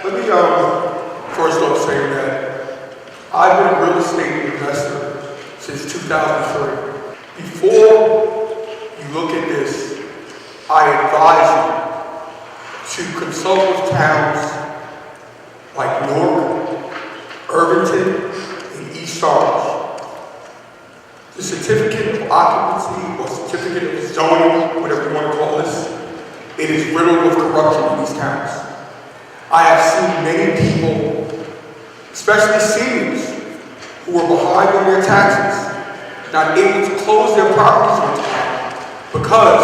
Let me first off say that I've been a real estate investor since 2003. Before you look at this, I advise you to consult with towns like Newark, Irvington, and East Orange. The certificate of occupancy or certificate of zoning, whatever you want to call this, it is riddled with corruption in these towns. I have seen many people, especially seniors, who are behind on their taxes, not able to close their properties on time because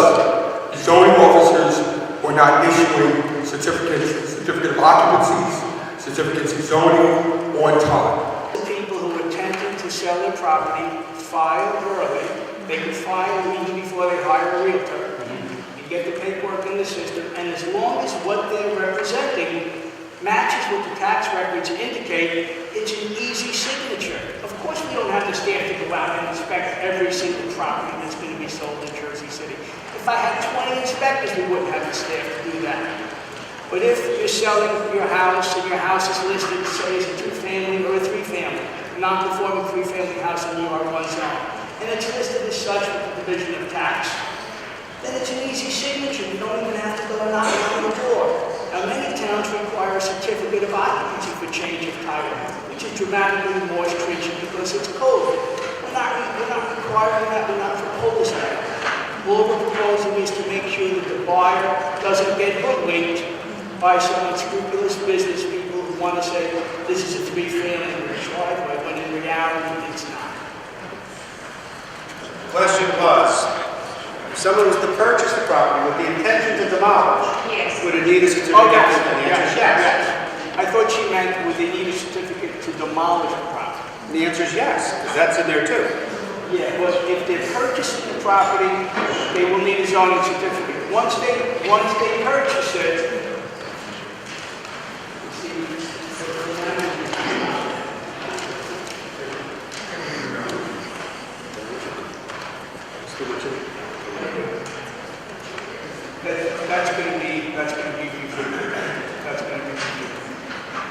the zoning officers were not issuing certificate of occupancies, certificates of zoning on time. The people who are attempting to sell their property file early. They can file even before they hire a realtor. You get the paperwork in the system, and as long as what they're representing matches what the tax records indicate, it's an easy signature. Of course, we don't have the staff to go out and inspect every single property that's going to be sold in Jersey City. If I had 20 inspectors, we wouldn't have the staff to do that. But if you're selling your house and your house is listed, say, as a 2-family or a 3-family, non-conforming 3-family house in the R1 zone, and it's listed as such with the Division of Tax, then it's an easy signature. You don't even have to go knocking on the door. Now, many towns require a certificate of occupancy for change of title, which is dramatically more stringent because it's code. We're not requiring that. We're not proposing that. All we're proposing is to make sure that the buyer doesn't get hoodwinked by some unscrupulous business people who want to say this is a 3-family driveway, when in reality it's not. The question was, if someone was to purchase the property with the intention to demolish, would it need a certificate? Oh, yes. And the answer is yes. I thought she meant would they need a certificate to demolish the property. And the answer is yes, because that's in there too. Yeah, but if they're purchasing the property, they will need a zoning certificate. Once they purchase it,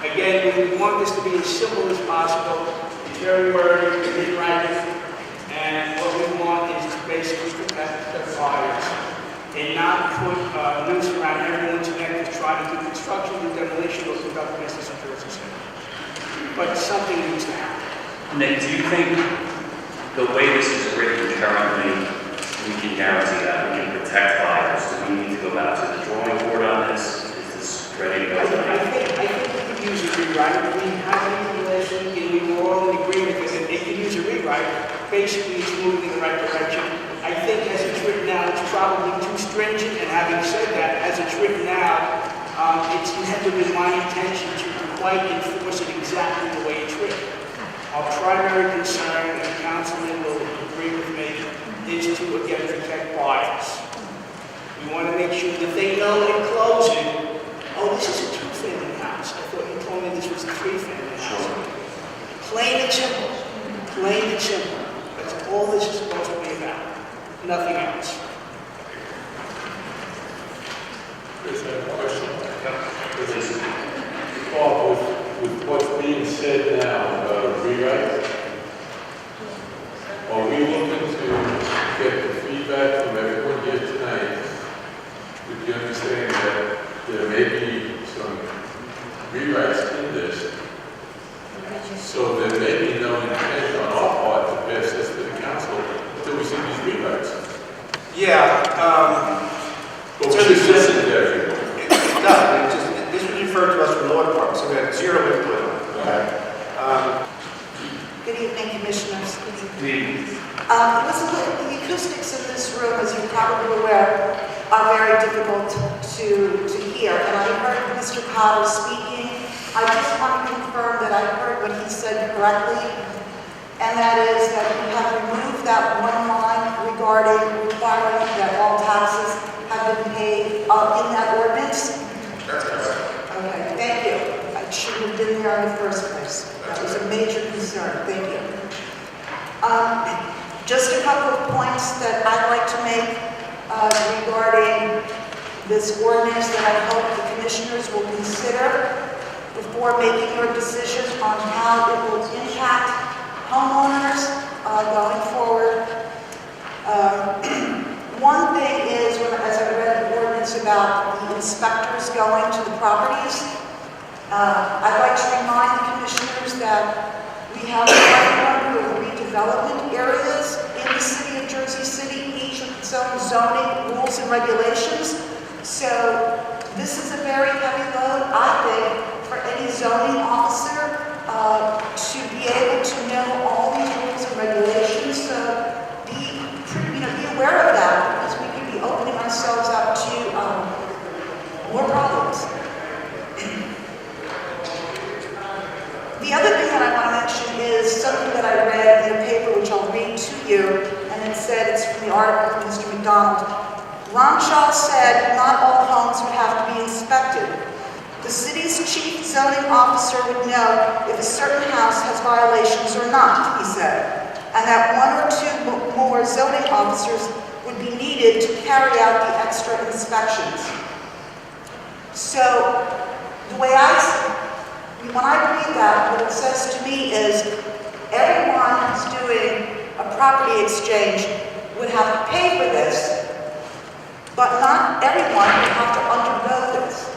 again, we want this to be as simple as possible. It's very wordy, in writing, and what we want is to basically protect the buyers and not put a noose around everyone's neck who's trying to do construction, do demolition, or conduct business in Jersey City. But something needs to happen. Nick, do you think the way this is written currently, we can guarantee that we can protect buyers? Do we need to go back to the drawing board on this? Is this ready to go? I think we could use a rewrite. We have an regulation, and we were all in agreement with it. They could use a rewrite. Basically, it's moving in the right direction. I think as it's written now, it's probably too stringent, and having said that, as it's written now, it's never been my intention to quite enforce it exactly the way it's written. Our primary concern, and Councilman will agree with me, is to, again, protect buyers. We want to make sure that they know in closing, oh, this is a 2-family house. I thought you told me this was a 3-family house. Plain and simple. Plain and simple. That's all this is supposed to be about. Nothing else. Is that a question? Paul, with what's being said now about rewrite, are we looking to get the feedback from everyone here tonight? Would you understand that there may be some rewrites in this? So there may be no intent on our part to pass this to the council until we see these rewrites. Yeah. But we should send it to everyone. No, this was referred to us from the law department, so we had zero input on it. Okay. Good evening, Commissioners. Please. Listen, the acoustics in this room, as you're probably aware, are very difficult to hear. And I heard Mr. Cotto speaking. I just want to confirm that I heard what he said correctly, and that is that we have removed that one line regarding requiring that all taxes have been paid in that ordinance. That's correct. Okay, thank you. I shouldn't have been there in the first place. That was a major concern. Thank you. Just a couple of points that I'd like to make regarding this ordinance that I hope the commissioners will consider. before making your decision on how it will impact homeowners going forward. One thing is, as I read the ordinance about the inspectors going to the properties, I'd like to remind the commissioners that we have a number of redevelopment areas in the city of Jersey City, each with its own zoning rules and regulations. So this is a very heavy load, I think, for any zoning officer to be able to know all these rules and regulations. So be aware of that, because we could be opening ourselves up to more problems. The other thing that I want to mention is something that I read in the paper, which I'll read to you, and it said, it's from the article from Mr. McDonald. Ramshaw said not all homes would have to be inspected. The city's chief zoning officer would know if a certain house has violations or not, he said, and that one or two more zoning officers would be needed to carry out the extra inspections. So, the way when I read that, what it says to me is everyone who's doing a property exchange would have to pay for this, but not everyone would have to undergo this.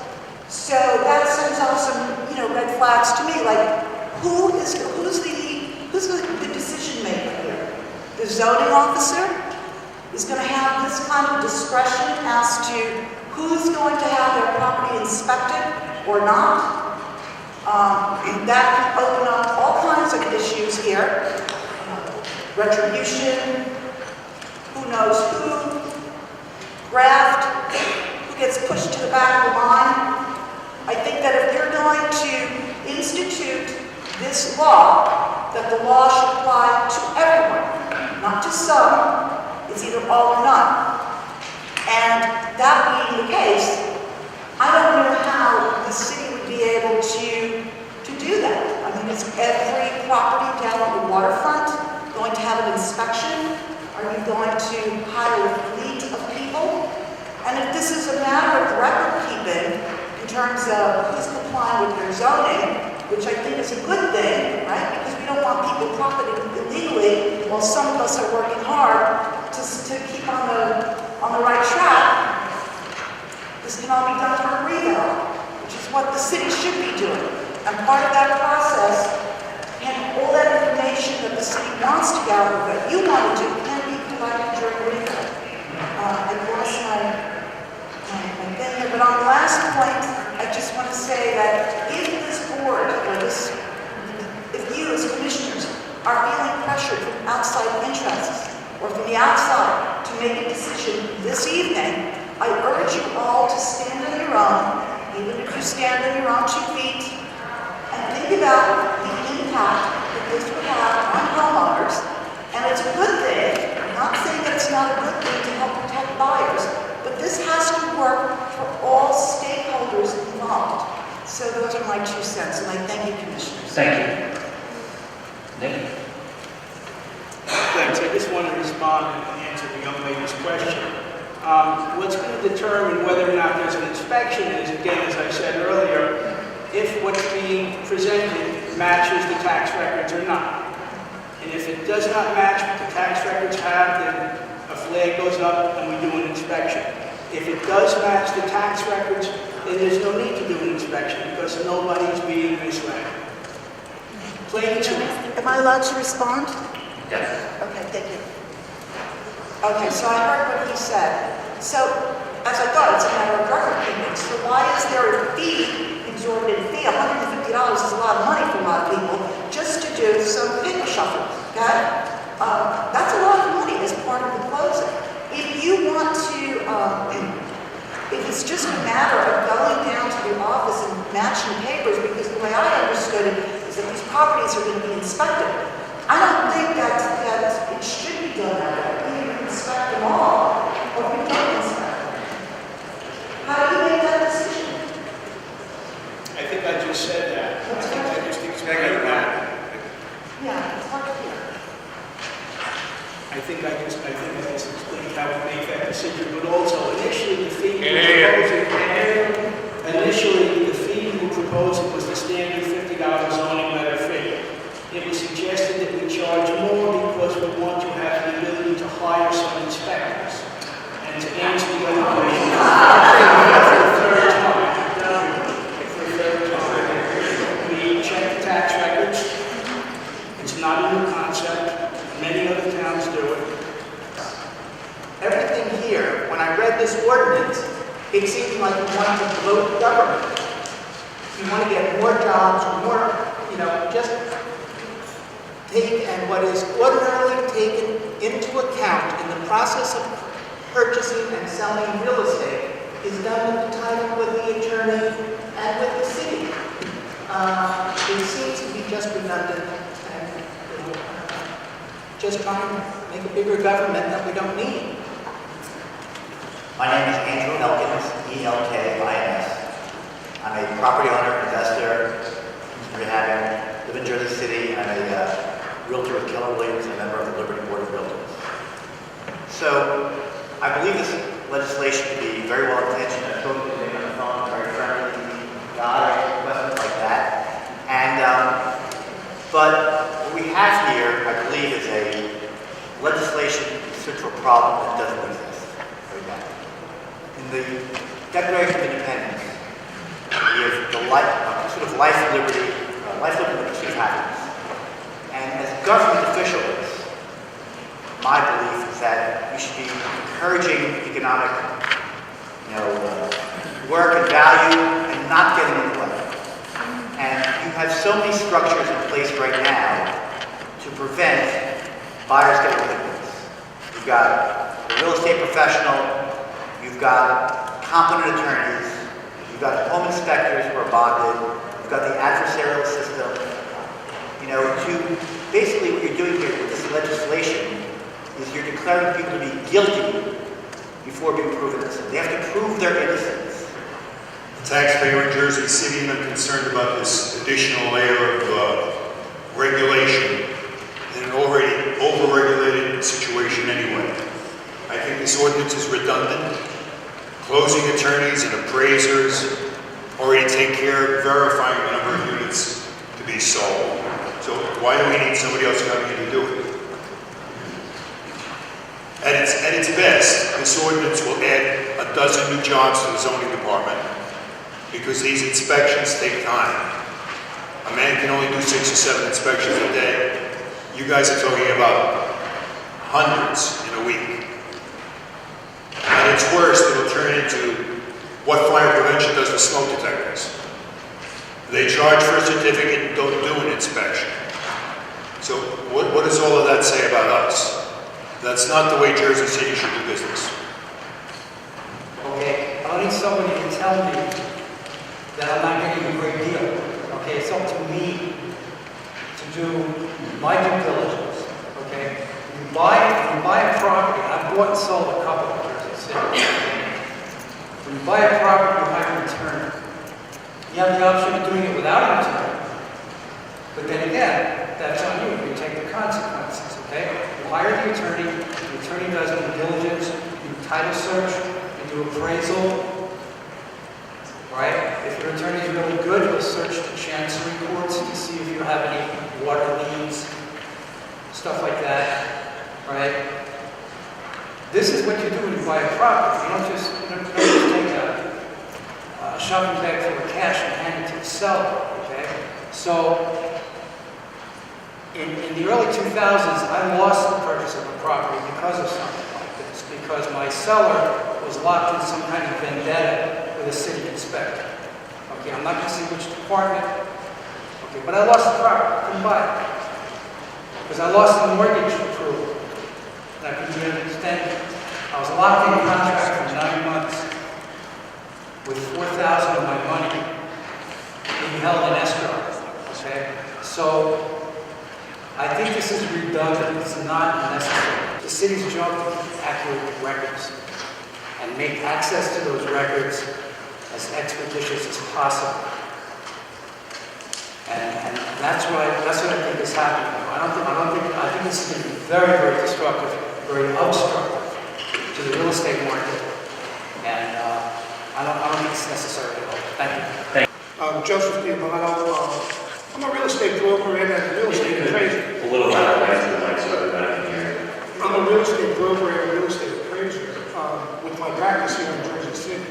So that sends out some, red flags to me, like who's the decision maker here? The zoning officer is going to have this kind of discretion as to who's going to have their property inspected or not. That can open up all kinds of issues here. Retribution, who knows who, graft, who gets pushed to the back of the line. I think that if you're going to institute this law, that the law should apply to everyone, not to some. It's either all or none. And that being the case, I don't know how the city would be able to do that. I mean, is every property down on the waterfront going to have an inspection? Are you going to hire a fleet of people? And if this is a matter of record keeping in terms of who's complying with their zoning, which I think is a good thing, right? Because we don't want people profiting illegally while some of us are working hard to keep on the right track. This can all be done for a revale, which is what the city should be doing. And part of that process, and all that information that the city wants to gather, that you want to do, can be collected during revale. I lost my thing here, but on the last point, I just want to say that if this board, or if you as commissioners are feeling pressured from outside interests, or from the outside to make a decision this evening, I urge you all to stand on your own, even if you stand on your own 2 feet, and think about the impact that this would have on homeowners. And it's a good thing. I'm not saying that it's not a good thing to help protect buyers, but this has to work for all stakeholders involved. So those are my 2 cents, and I thank you, Commissioners. Thank you. Nick? Thanks. I just want to respond and answer the young lady's question. What's going to determine whether or not there's an inspection is, again, as I said earlier, if what's being presented matches the tax records or not. And if it does not match what the tax records have, then a flag goes up and we do an inspection. If it does match the tax records, then there's no need to do an inspection because nobody's being misled. Plain and simple. Am I allowed to respond? Yes. Okay, thank you. Okay, so I heard what he said. So, as I thought, it's a matter of record keeping. So why is there a fee, exorbitant fee? $150 is a lot of money for a lot of people, just to do some paper shuffle, okay? That's a lot of money as part of the closing. If you want to, if it's just a matter of going down to the office and matching papers, because the way I understood it is that these properties are going to be inspected. I don't think that it should be done that way. We can inspect them all, or we don't inspect them. How do you make that decision? I think I just said that. I just explained that. Yeah, it's hard to hear. I think I just explained how we make that decision, but also initially the fee we were proposing was the it seems like you want to bloat government. You want to get more jobs, more, just take, and what is ordinarily taken into account in the process of purchasing and selling real estate is done with the title, with the attorney, and with the city. It seems to be just redundant and, just trying to make a bigger government that we don't need. My name is Andrew Elkins, E-L-K-I-N-S. I'm a property owner, investor, rehabbing, live in Jersey City. I'm a realtor with Keller Williams and a member of the Liberty Board of Realtors. So, I believe this legislation to be very well intentioned. I spoke to him on the phone, very friendly guy, questions like that. And, but what we have here, I believe, is a legislation central problem that doesn't exist right now. In the Declaration of Independence, we have the pursuit of life, liberty, and the pursuit of happiness. And as government officials, my belief is that we should be encouraging economic, work and value, and not getting in the way. And you have so many structures in place right now to prevent buyers getting liquids. You've got a real estate professional, you've got competent attorneys, you've got home inspectors who are bonded, you've got the adversarial system. Basically what you're doing here with this legislation is you're declaring people to be guilty before being proven innocent. They have to prove their innocence. Taxpayer in Jersey City, and I'm concerned about this additional layer of regulation in an already over-regulated situation anyway. I think this ordinance is redundant. Closing attorneys and appraisers already take care of verifying the number of units to be sold. So why do we need somebody else coming in to do it? At its best, this ordinance will add a dozen new jobs to the zoning department because these inspections take time. A man can only do 6 or 7 inspections a day. You guys are talking about hundreds in a week. At its worst, it'll turn into what fire prevention does with smoke detectors. They charge for a certificate and don't do an inspection. So what does all of that say about us? That's not the way Jersey City should do business. Okay, I need somebody to tell me that I'm not getting a great deal. Okay, it's up to me to do my due diligence. Okay, when you buy a property, I've bought and sold a couple of Jersey City. When you buy a property, you hire an attorney. You have the option of doing it without an attorney. But then again, that's on you. You take the consequences, okay? You hire the attorney does due diligence, you do title search, you do appraisal, right? If your attorney is really good, he'll search the chancery courts to see if you have any water liens, stuff like that, right? This is what you do when you buy a property. You don't just take a shopping bag full of cash and hand it to the seller, okay? So, in the early 2000s, I lost the purchase of a property because of something like this, because my seller was locked in some kind of vendetta with a city inspector. Okay, I'm not going to say which department, okay, but I lost the property, I couldn't buy it. Because I lost the mortgage approval. And I couldn't get it extended. I was locked in contract for 9 months with $4,000 of my money being held in escrow, okay? So, I think this is redundant. It's not necessary. The city's job is to keep accurate records and make access to those records as expeditious as possible. And that's what I think is happening. I think this is going to be very, very destructive, very obstructive to the real estate market. And I don't think it's necessary at all. Thank you. Joseph Diamano, I'm a real estate broker and a real estate appraiser. A little louder, right to the mic so everybody can hear. I'm a real estate broker and a real estate appraiser with my practice here in Jersey City.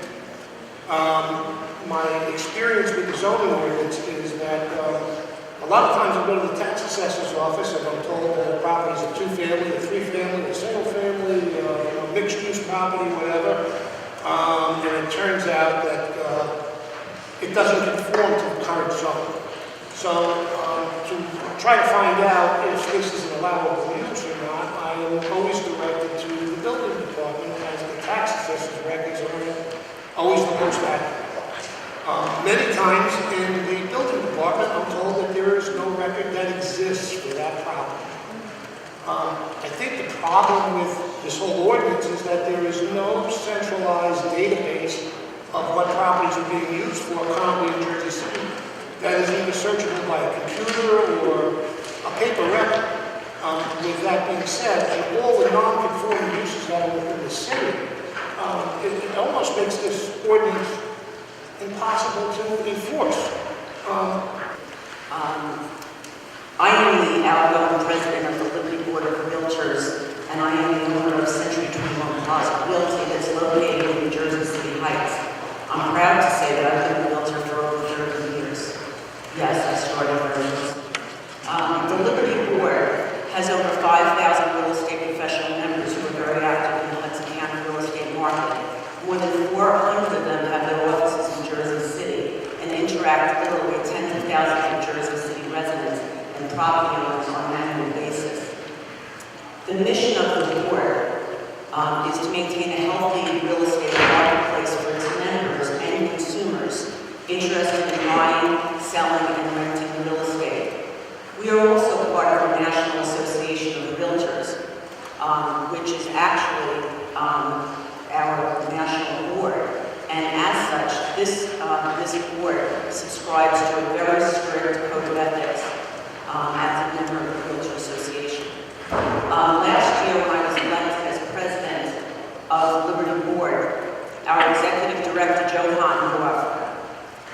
My experience with the zoning ordinance is that a lot of times I go to the tax assessor's office and I'm told that a property is a 2-family, a 3-family, a single-family, mixed-use property, whatever. And it turns out that it doesn't conform to the current zone. So to try to find out if this is an allowable use or not, I am always directed to the building department, as the tax assessor's records are always the most accurate. Many times in the building department, I'm told that there is no record that exists for that property. I think the problem with this whole ordinance is that there is no centralized database of what properties are being used for currently in Jersey City that is either searchable by a computer or a paper record. With that being said, and all the non-conforming uses that are within the city, it almost makes this ordinance impossible to enforce. I am the outgoing president of the Liberty Board of Realtors, and I am the owner of Century 21 Plaza Realty that's located in Jersey City Heights. I'm proud to say that I've been a realtor for over 30 years. Yes, I started very young. The Liberty Board has over 5,000 real estate professional members who are very active in the Hudson County real estate market. More than 400 of them have their offices in Jersey City and interact literally with tens of thousands of Jersey City residents and property owners on an annual basis. The mission of the board is to maintain a healthy real estate marketplace for its members and consumers interested in buying, selling, and renting real estate. We are also part of the National Association of Realtors, which is actually our national board. And as such, this board subscribes to a very strict code of ethics as a member of the Realtor Association. Last year, when I was elected as president of the Liberty Board, our executive director, Joe Hottenhoff,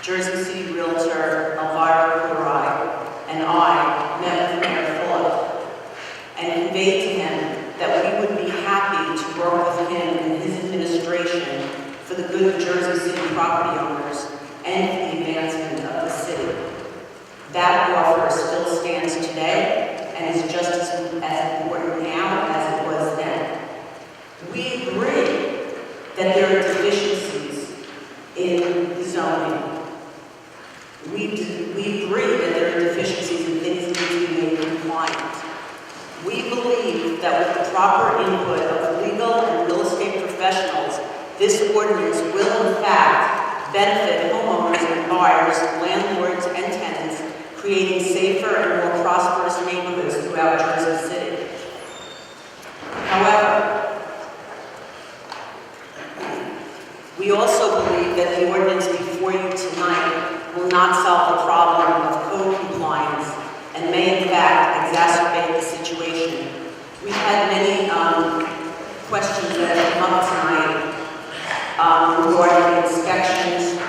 Jersey City Realtor Elvira Kurai, and I met with Mayor Phillip and conveyed to him that we would be happy to work with him and his administration for the good of Jersey City property owners and for the advancement of the city. That offer still stands today and is just as important now as it was then. We agree that there are deficiencies in the zoning. We agree that there are deficiencies and things need to be made compliant. We believe that with the proper input of legal and real estate professionals, this ordinance will in fact benefit homeowners and buyers, landlords and tenants, creating safer and more prosperous neighborhoods throughout Jersey City. However, we also believe that the ordinance before you tonight will not solve the problem of code compliance and may in fact exacerbate the situation. We've had many questions that have come up tonight regarding inspections.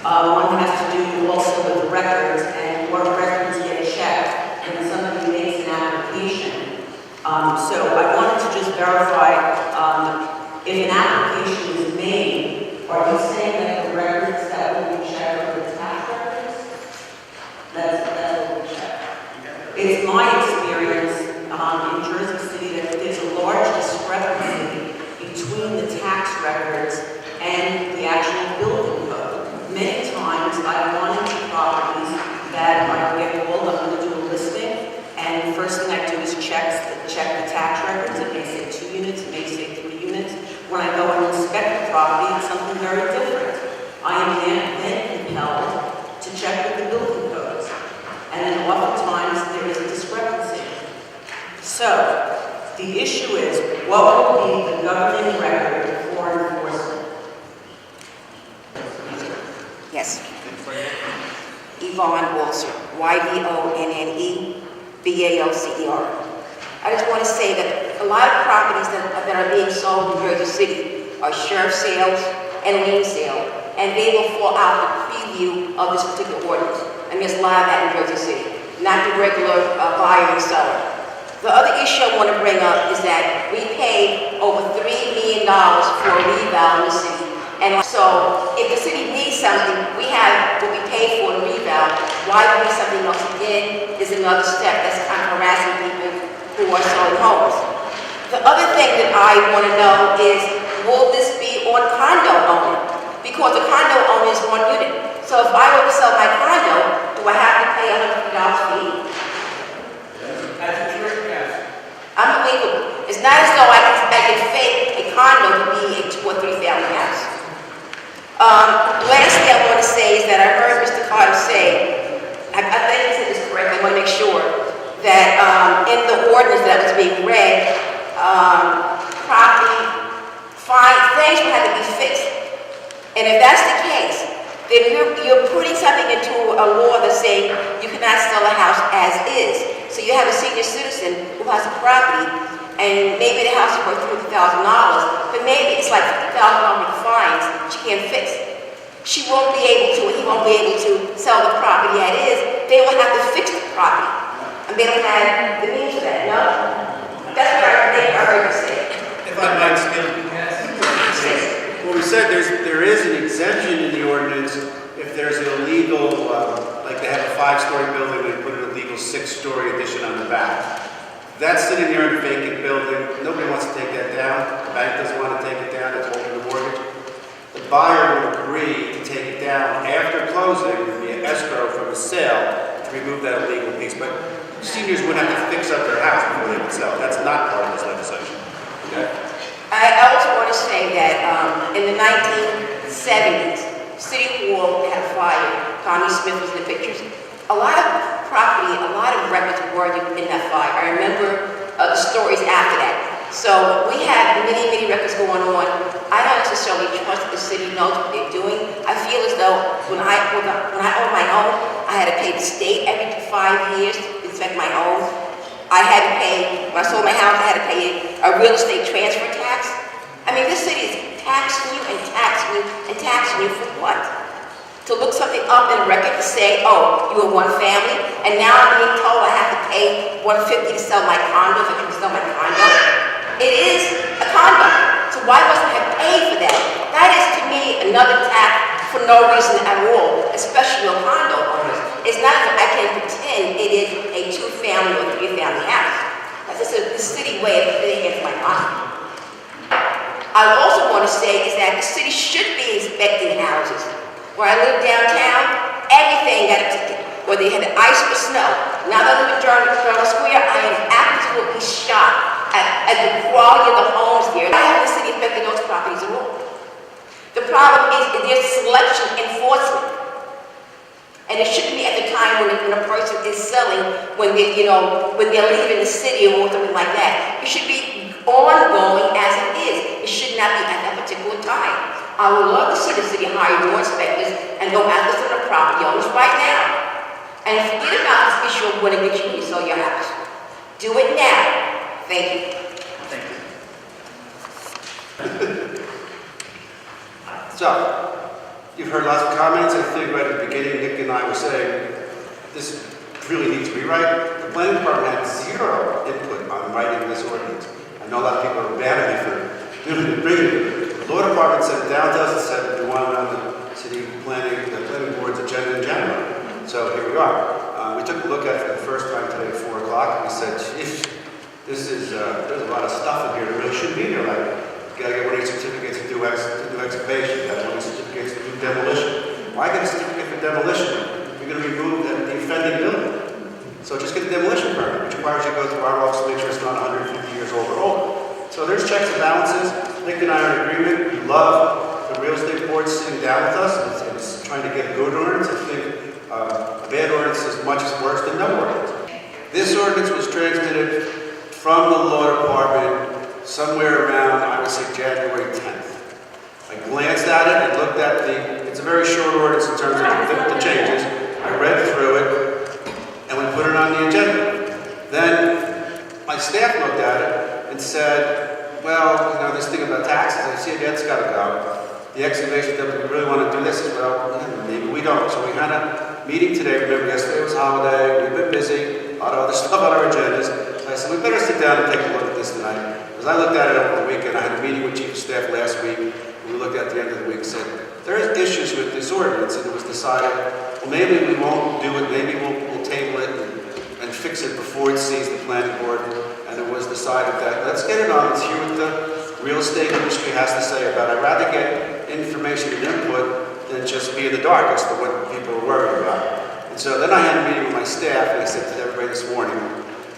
One has to do also with records and what records get checked when somebody makes an application. So I wanted to just verify if an application is made, are you saying that the records that will be checked are the tax records? That's what we check. It's my experience in Jersey City that there's a large discrepancy between the tax records and the actual building code. Many times I've gone into properties that I get called, I'm going to do a listing, and the first thing I do is check the tax records. It may say 2 units, it may say 3 units. When I go and inspect the property, it's something very different. I am then compelled to check with the building codes. And then oftentimes there is a discrepancy. So, the issue is, what will be the governing record for enforcement? Yes. Yvonne Walser, YVONNE-BALCER. I just want to say that a lot of properties that are being sold in Jersey City are sheriff sales and lien sale, and they will fall out the preview of this particular ordinance. And there's a lot of that in Jersey City, not the regular buyer and seller. The other issue I want to bring up is that we paid over $3 million for a reval in the city. And so, if the city needs something, we have what we paid for the reval. Why do we need something else again is another step that's kind of harassing people who are selling homes. The other thing that I want to know is, will this be on condo owner? So if I were to sell my condo, do I have to pay $150 fee? As a true, yes. Unbelievable. It's not as though I can fake a condo to be a 2 or 3 family house. Lastly, I want to say is that I heard Mr. Carter say, I think he said this correctly, I want to make sure, that in the ordinance that was being read, property, fine, things will have to be fixed. And if that's the case, then you're putting something into a law that's saying you cannot sell a house as is. So you have a senior citizen who has a property, and maybe the house is worth $200,000, but maybe it's like $50,000 with fines she can't fix. She won't be able to, he won't be able to sell the property as is. They will have to fix the property, and they don't have the means of that. No, that's what I think I heard you say. If I might speak. Well, we said there is an exemption in the ordinance if there's an illegal, like they have a 5-story building, they put an illegal 6-story addition on the back. That's sitting there in a vacant building. Nobody wants to take that down. The bank doesn't want to take it down. It's holding the mortgage. The buyer will agree to take it down after closing via escrow from the sale to remove that illegal piece. But seniors wouldn't have to fix up their house before they would sell. That's not part of this legislation. Okay? I also want to say that in the 1970s, City Hall had a fire. Tommy Smith was in the pictures. A lot of property, a lot of records were in that fire. I remember the stories after that. So we have many, many records going on. I don't necessarily trust that the city knows what they're doing. I feel as though when I owned my home, I had to pay the state every 5 years to inspect my home. I had to pay, when I sold my house, I had to pay a real estate transfer tax. I mean, this city is taxing you and taxing you and taxing you for what? To look something up in a record to say, oh, you were one family, and now I'm being told I have to pay $150 to sell my condo if I can sell my condo. It is a condo, so why must I pay for that? That is, to me, another tax for no reason at all, especially on condo owners. It's not that I can pretend it is a 2-family or 3-family house. That's just a city way of putting it into my money. I also want to say is that the city should be inspecting houses. Where I live downtown, everything got a ticket, whether you had ice or snow. Now that I live in Journal Square, I am absolutely shocked at the quality of the homes here. I have the city inspecting those properties at all. The problem is there's selection enforcement. And it shouldn't be at the time when a person is selling, when they're leaving the city or something like that. It should be ongoing as it is. It should not be at that particular time. I would love to see the city hire more inspectors and go after some of the property owners right now. And forget about this issue of when it gets you to sell your house. Do it now. Thank you. Thank you. So, you've heard lots of comments. I think right at the beginning, Nick and I were saying this really needs rewrite. The planning department had 0 input on writing this ordinance. I know a lot of people are mad at me for bringing it. The law department sent it down to us and said we want it on the city planning board's agenda in January. So here we are. We took a look at it for the first time today at 4 o'clock, and we said, geez, this is, there's a lot of stuff in here that really shouldn't be here. Like, you gotta get one of these certificates to do excavation, you gotta one of these certificates to do demolition. Why get a certificate for demolition? You're gonna remove the offending building. So just get the demolition permit, which requires you to go through our office to make sure it's not 150 years old or older. So there's checks and balances. Nick and I are in agreement. We love the real estate board sitting down with us and trying to get a good ordinance. I think a bad ordinance is much worse than no ordinance. This ordinance was transmitted from the law department somewhere around, I would say, January 10th. I glanced at it and looked at it's a very short ordinance in terms of the changes. I read through it and we put it on the agenda. Then my staff looked at it and said, well, this thing about taxes, I see that's got to go. The excavation, do we really want to do this as well? Maybe we don't. So we had a meeting today. Remember, yesterday was holiday. We've been busy. A lot of other stuff on our agendas. So I said, we better sit down and take a look at this tonight. Because I looked at it over the weekend. I had a meeting with Chief of Staff last week. We looked at the end of the week and said, there are issues with this ordinance. And it was decided, well, maybe we won't do it. Maybe we'll table it and fix it before it sees the planning board. And it was decided that let's get it on. Let's hear what the real estate industry has to say about it. I'd rather get information and input than just be in the dark as to what people are worried about. And so then I had a meeting with my staff, and I said to everybody this morning,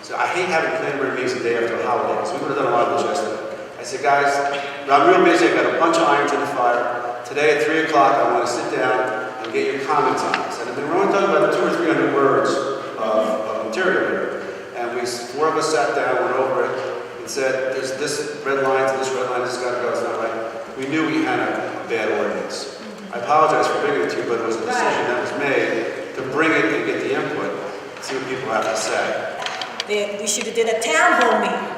so I hate having planning board meetings the day after a holiday, because we would have done a lot of this yesterday. I said, guys, I'm real busy, I've got a bunch of irons in the fire. Today at 3 o'clock, I want to sit down and get your comments on this. And we're only talking about 200 or 300 words of material here. And four of us sat down, went over it, and said, there's this red line to this red line, this has got to go, it's not right. We knew we had a bad ordinance. I apologize for bringing it to you, but it was a decision that was made to bring it and get the input, see what people have to say. We should have did a town hall meeting.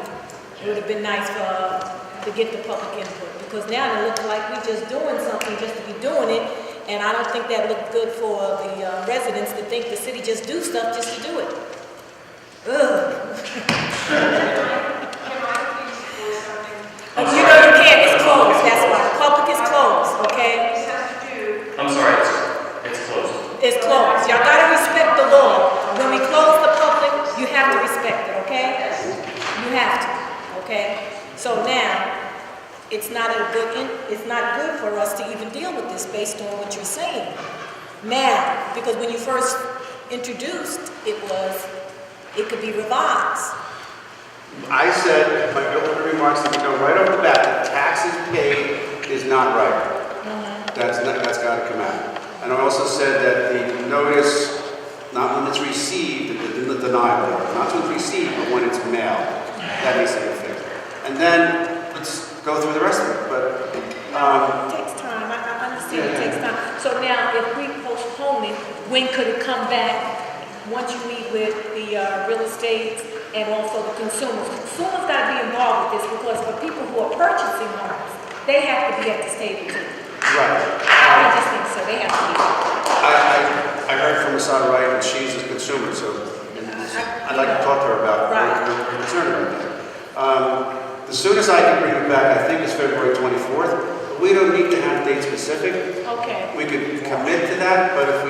It would have been nice to get the public input, because now it looks like we're just doing something just to be doing it, and I don't think that looked good for the residents to think the city just do stuff just to do it. Ugh. You know you can't, it's closed, that's why. The public is closed, okay? I'm sorry, it's closed. It's closed. Y'all gotta respect the law. When we close the public, you have to respect it, okay? You have to, okay? So now, it's not good for us to even deal with this based on what you're saying. Now, because when you first introduced, it could be revised. I said, my opening remarks, that we know right off the bat, that taxes paid is not right. That's got to come out. And I also said that the notice, not when it's received, the denial letter, not when it's received, but when it's mailed. That needs to be fixed. And then let's go through the rest of it. But It takes time. I understand it takes time. So now, if we postpone it, when could it come back? Once you meet with the real estate and also the consumers. Consumers got to be involved with this, because for people who are purchasing homes, they have to be at this table too. right. I just think so. They have to be. I heard from Masada Wright, and she's a consumer, so I'd like to talk to her about her concern about that. The soonest I can bring it back, I think, is February 24th. But we don't need to have date specific. Okay. We could commit to that, but if